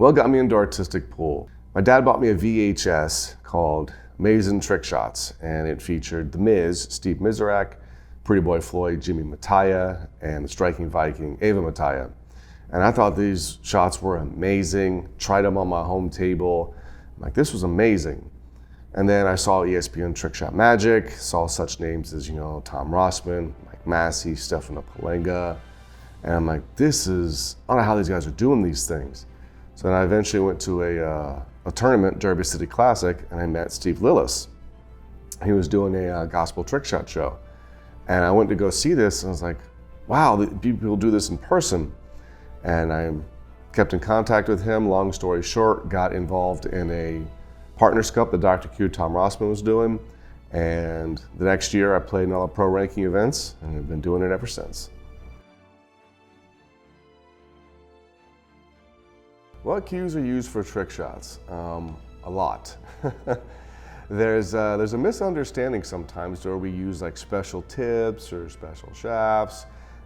What got me into artistic pool? My dad bought me a VHS called Amazing Trick Shots, and it featured The Miz, Steve Miserak, Pretty Boy Floyd, Jimmy Mattia, and the Striking Viking, Ava Mattia. And I thought these shots were amazing, tried them on my home table. I'm like, this was amazing. And then I saw ESPN Trick Shot Magic, saw such names as, Tom Rossman, Mike Massey, Stefano Palenga. And I'm like, I don't know how these guys are doing these things. So then I eventually went to a tournament, Derby City Classic, and I met Steve Lillis. He was doing a gospel trick shot show. And I went to go see this, and I was like, wow, people do this in person. And I kept in contact with him. Long story short, got involved in a Partners Cup that Dr. Q, Tom Rossman was doing. And the next year I played in all the pro ranking events, and I've been doing it ever since. What cues are used for trick shots? A lot. There's a misunderstanding sometimes where we use like special tips or special shafts,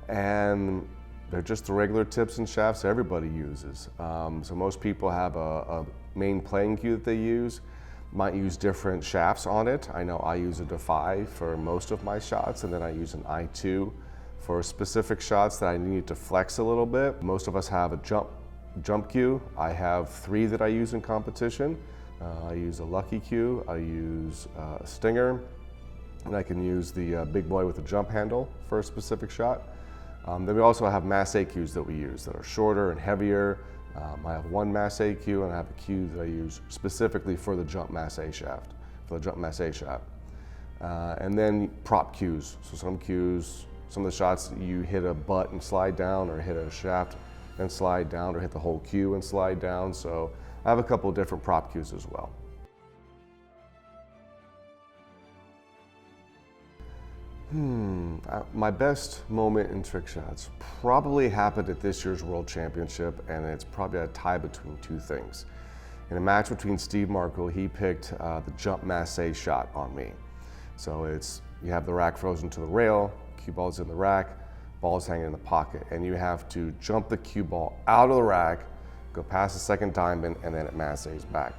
and they're just the regular tips and shafts everybody uses. So most people have a main playing cue that they use, might use different shafts on it. I know I use a Defy for most of my shots, and then I use an I2 for specific shots that I need to flex a little bit. Most of us have a jump cue. I have 3 that I use in competition. I use a lucky cue, I use a stinger, and I can use the big boy with the jump handle for a specific shot. Then we also have masse cues that we use that are shorter and heavier. I have one masse cue, and I have a cue that I use specifically for the jump masse shaft, and then prop cues. So some cues, some of the shots you hit a butt and slide down, or hit a shaft and slide down, or hit the whole cue and slide down. So I have a couple of different prop cues as well. My best moment in trick shots probably happened at this year's World Championship, and it's probably a tie between 2 things. In a match between Steve Markle, he picked the jump masse shot on me. So you have the rack frozen to the rail, cue ball's in the rack, ball's hanging in the pocket, and you have to jump the cue ball out of the rack, go past the second diamond, and then it masses back.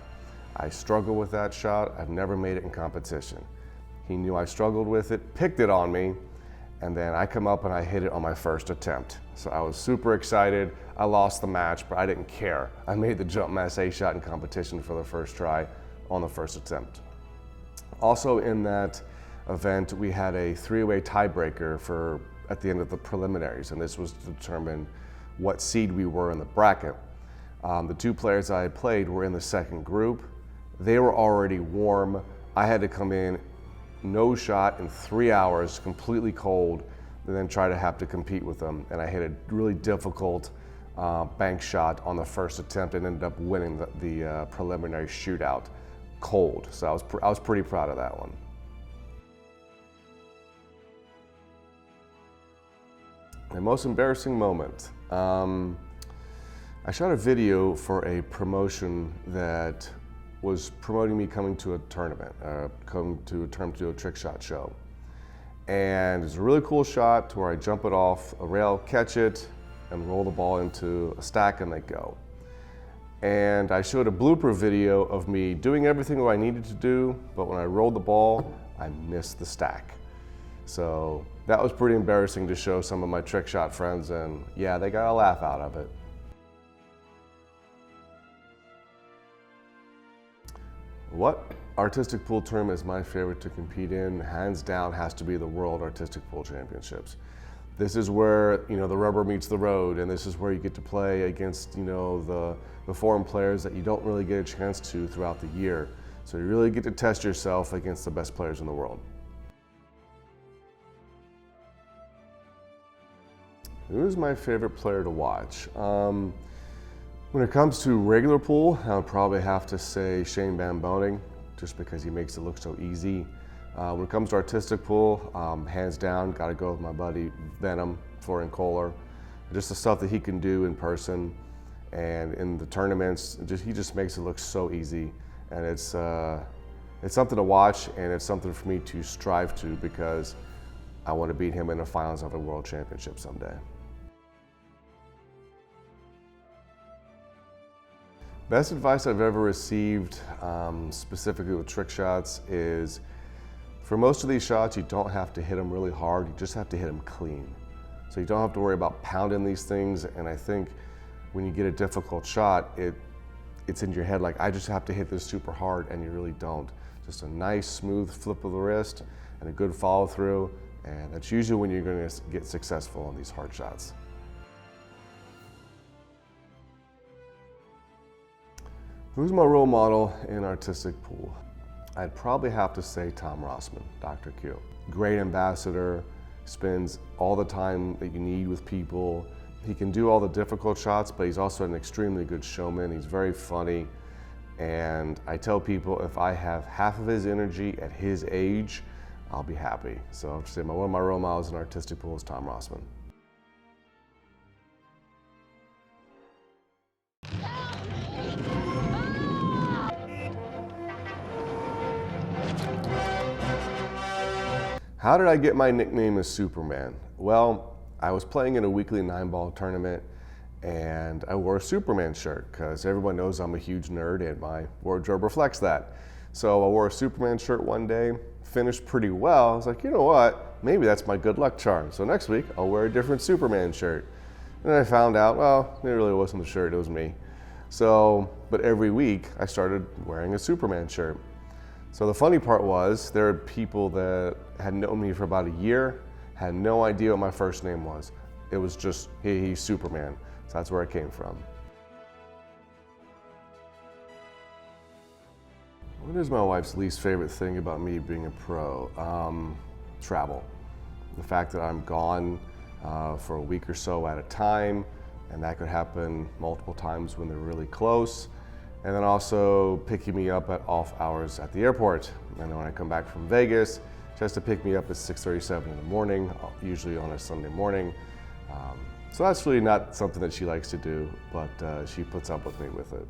I struggle with that shot. I've never made it in competition. He knew I struggled with it, picked it on me, and then I come up and I hit it on my first attempt. So I was super excited. I lost the match, but I didn't care. I made the jump masse shot in competition for the first try on the first attempt. Also in that event, we had a 3-way tiebreaker at the end of the preliminaries, and this was to determine what seed we were in the bracket. The 2 players I had played were in the second group. They were already warm. I had to come in, no shot in 3 hours, completely cold, and then have to compete with them. And I hit a really difficult bank shot on the first attempt and ended up winning the preliminary shootout cold. So I was pretty proud of that one. My most embarrassing moment. I shot a video for a promotion that was promoting me coming to a tournament, to do a trick shot show. And it's a really cool shot to where I jump it off a rail, catch it, and roll the ball into a stack and they go. And I showed a blooper video of me doing everything that I needed to do, but when I rolled the ball, I missed the stack. So that was pretty embarrassing to show some of my trick shot friends, and yeah, they got a laugh out of it. What artistic pool tournament is my favorite to compete in? Hands down has to be the World Artistic Pool Championships. This is where the rubber meets the road, and this is where you get to play against the foreign players that you don't really get a chance to throughout the year. So you really get to test yourself against the best players in the world. Who's my favorite player to watch? When it comes to regular pool, I would probably have to say Shane Van Boning, just because he makes it look so easy. When it comes to artistic pool, hands down, gotta go with my buddy Venom, Florian Kohler. Just the stuff that he can do in person and in the tournaments, he just makes it look so easy. And it's something to watch, and it's something for me to strive to, because I want to beat him in the finals of a World Championship someday. Best advice I've ever received, specifically with trick shots, is for most of these shots, you don't have to hit them really hard, you just have to hit them clean. So you don't have to worry about pounding these things, and I think when you get a difficult shot, it's in your head like, I just have to hit this super hard, and you really don't. Just a nice, smooth flip of the wrist and a good follow through, and that's usually when you're going to get successful on these hard shots. Who's my role model in artistic pool? I'd probably have to say Tom Rossman, Dr. Q. Great ambassador, spends all the time that you need with people. He can do all the difficult shots, but he's also an extremely good showman. He's very funny, and I tell people if I have half of his energy at his age, I'll be happy. So I'll just say one of my role models in artistic pool is Tom Rossman. How did I get my nickname as Superman? Well, I was playing in a weekly 9-ball tournament and I wore a Superman shirt because everyone knows I'm a huge nerd and my wardrobe reflects that. So I wore a Superman shirt one day, finished pretty well. I was like, you know what? Maybe that's my good luck charm. So next week I'll wear a different Superman shirt. And then I found out, well, it really wasn't the shirt, it was me. So, but every week I started wearing a Superman shirt. So the funny part was, there are people that had known me for about a year, had no idea what my first name was. It was just, hey, he's Superman. So that's where it came from. What is my wife's least favorite thing about me being a pro? Travel. The fact that I'm gone for a week or so at a time, and that could happen multiple times when they're really close. And then also picking me up at off hours at the airport. And then when I come back from Vegas, she has to pick me up at 6:37 in the morning, usually on a Sunday morning. So that's really not something that she likes to do, but she puts up with me with it.